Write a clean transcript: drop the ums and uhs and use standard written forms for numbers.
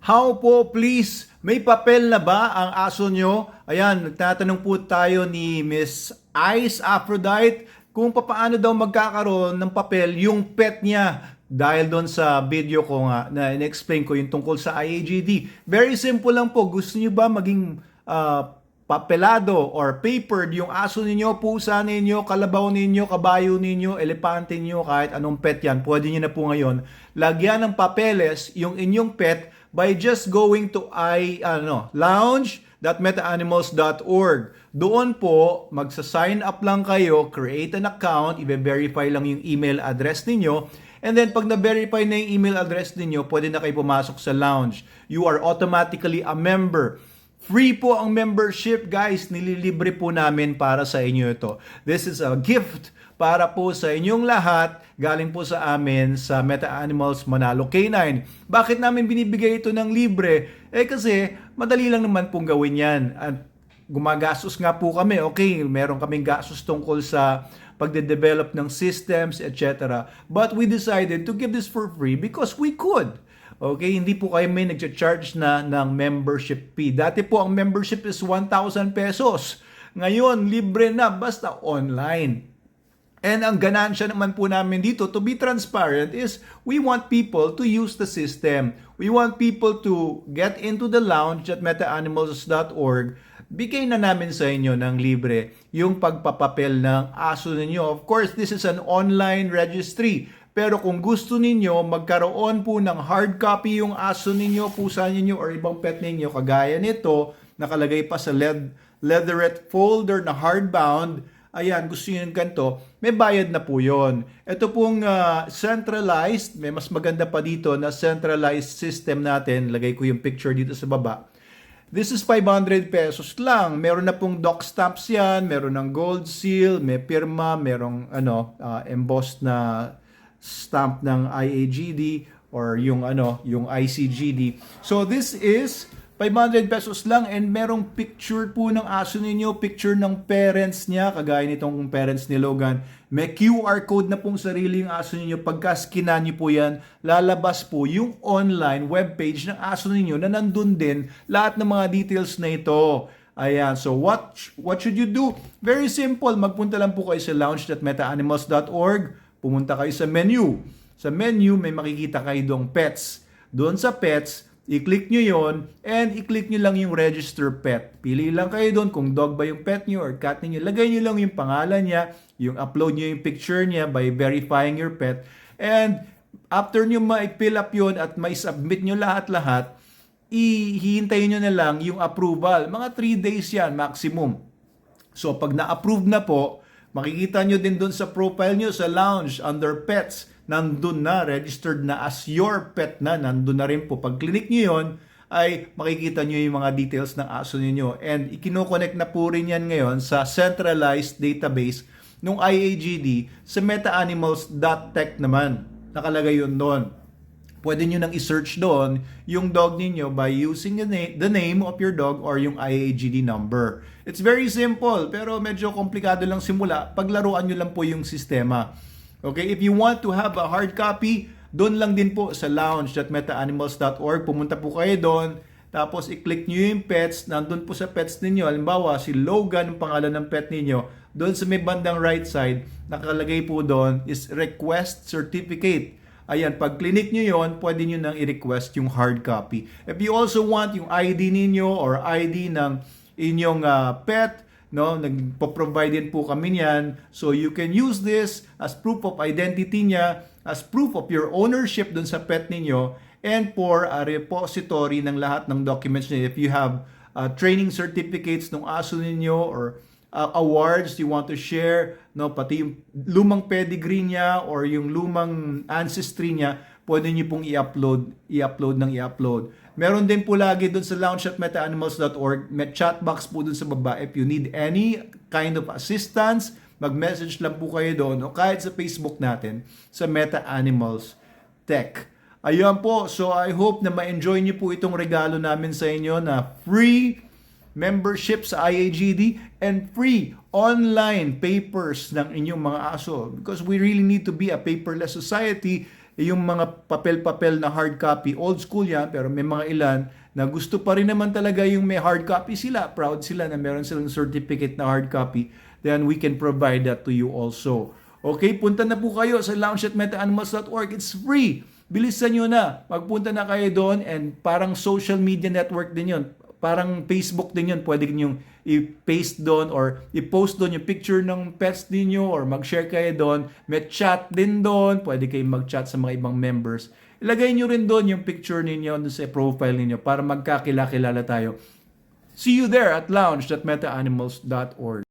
How po please? May papel na ba ang aso nyo? Ayan, nagtatanong po tayo ni Miss Ice Aphrodite kung paano daw magkakaroon ng papel yung pet niya. Dahil doon sa video ko nga na in-explain ko yung tungkol sa IAGD. Very simple lang po. Gusto niyo ba maging papelado or papered yung aso ninyo, pusa ninyo, kalabaw ninyo, kabayo ninyo, elepante ninyo, kahit anong pet yan, pwede nyo na po ngayon lagyan ng papeles yung inyong pet by just going to lounge.metaanimals.org. Doon po, magsa-sign up lang kayo, create an account, i-verify lang yung email address ninyo, and then pag na-verify na yung email address ninyo, pwede na kayo pumasok sa lounge. You are automatically a member. Free po ang membership, guys. Nililibre po namin para sa inyo ito. This is a gift para po sa inyong lahat. Galing po sa amin sa Meta Animals Manalo K9. Bakit namin binibigay ito ng libre? Kasi madali lang naman pong gawin yan. At gumagastos nga po kami. Okay, meron kaming gastos tungkol sa pagde-develop ng systems, etc. But we decided to give this for free because we could. Okay, hindi po kayo may nag-charge na ng membership fee. Dati po ang membership is 1,000 pesos. Ngayon, libre na basta online. And ang ganansya naman po namin dito, to be transparent, is we want people to use the system. We want people to get into the lounge at metaanimals.org. Bigay na namin sa inyo ng libre yung pagpapapel ng aso ninyo. Of course, this is an online registry. Pero kung gusto ninyo magkaroon po ng hard copy yung aso ninyo, pusa ninyo, or ibang pet ninyo, kagaya nito, nakalagay pa sa leatherette folder na hardbound, ayan, gusto nyo yung ganito, may bayad na po yon. Ito pong centralized, may mas maganda pa dito na centralized system natin. Lagay ko yung picture dito sa baba. This is 500 pesos lang. Meron na pong doc stamps yan, meron ng gold seal, may pirma, merong embossed na stamp ng IAGD or yung ICGD. So this is 500 pesos lang and merong picture po ng aso ninyo, picture ng parents niya, kagaya nitong parents ni Logan. May QR code na pong sarili yung aso ninyo. Pagka skinan niyo po yan, lalabas po yung online webpage ng aso ninyo na nandun din lahat ng mga details na ito. Ayan, so what should you do? Very simple, magpunta lang po kayo sa lounge.metaanimals.org, pumunta kayo sa menu. Sa menu, may makikita kayo doong pets. Doon sa pets, i-click nyo yon and i-click nyo lang yung register pet. Pili lang kayo doon kung dog ba yung pet nyo or cat nyo. Lagay nyo lang yung pangalan niya, yung upload nyo yung picture niya by verifying your pet. And after nyo ma-fill up yon at ma-submit nyo lahat-lahat, hihintayin nyo na lang yung approval. Mga 3 days yan maximum. So pag na-approve na po, makikita nyo din doon sa profile nyo sa lounge under pets. Nandun na, registered na as your pet na, nandun na rin po. Pag click nyo yun, ay makikita nyo yung mga details ng aso ninyo. And ikino-connect na po rin yan ngayon sa centralized database ng IAGD sa metaanimals.tech naman. Nakalagay yun doon. Pwede nyo nang i-search doon yung dog ninyo by using the name of your dog or yung IAGD number. It's very simple, pero medyo komplikado lang simula. Paglaruan nyo lang po yung sistema. Okay, if you want to have a hard copy, doon lang din po sa lounge.metaanimals.org. Pumunta po kayo doon, tapos i-click nyo yung pets. Nandun po sa pets ninyo, halimbawa si Logan, ang pangalan ng pet ninyo. Doon sa may bandang right side, nakalagay po doon is request certificate. Ayan, pag click nyo yon, pwede nyo nang i-request yung hard copy. If you also want yung ID ninyo or ID ng inyong pet, no, nagpo-provide din po kami niyan. So you can use this as proof of identity niya, as proof of your ownership dun sa pet ninyo, and for a repository ng lahat ng documents niya. If you have training certificates ng aso ninyo or awards you want to share, no, pati yung lumang pedigree niya or yung lumang ancestry niya, pwede niyo pong i-upload. Meron din po lagi doon sa lounge@metaanimals.org, may chat box po doon sa baba. If you need any kind of assistance, mag-message lang po kayo doon o kahit sa Facebook natin sa Meta Animals Tech. Ayun po, so I hope na ma-enjoy niyo po itong regalo namin sa inyo na free membership sa IAGD and free online papers ng inyong mga aso because we really need to be a paperless society. yung mga papel-papel na hard copy, old school yan, pero may mga ilan na gusto pa rin naman talaga yung may hard copy sila, proud sila na meron silang certificate na hard copy, then we can provide that to you also. Okay, punta na po kayo sa lounge@metaanimals.org. It's free. Bilisan nyo na. Magpunta na kayo doon, and parang social media network din yun. Parang Facebook din yun. Pwede nyo i-paste doon or i-post doon yung picture ng pets ninyo or mag-share kayo doon. May chat din doon. Pwede kayong mag-chat sa mga ibang members. Ilagay nyo rin doon yung picture ninyo doon sa profile ninyo para magkakilala tayo. See you there at lounge.metaanimals.org.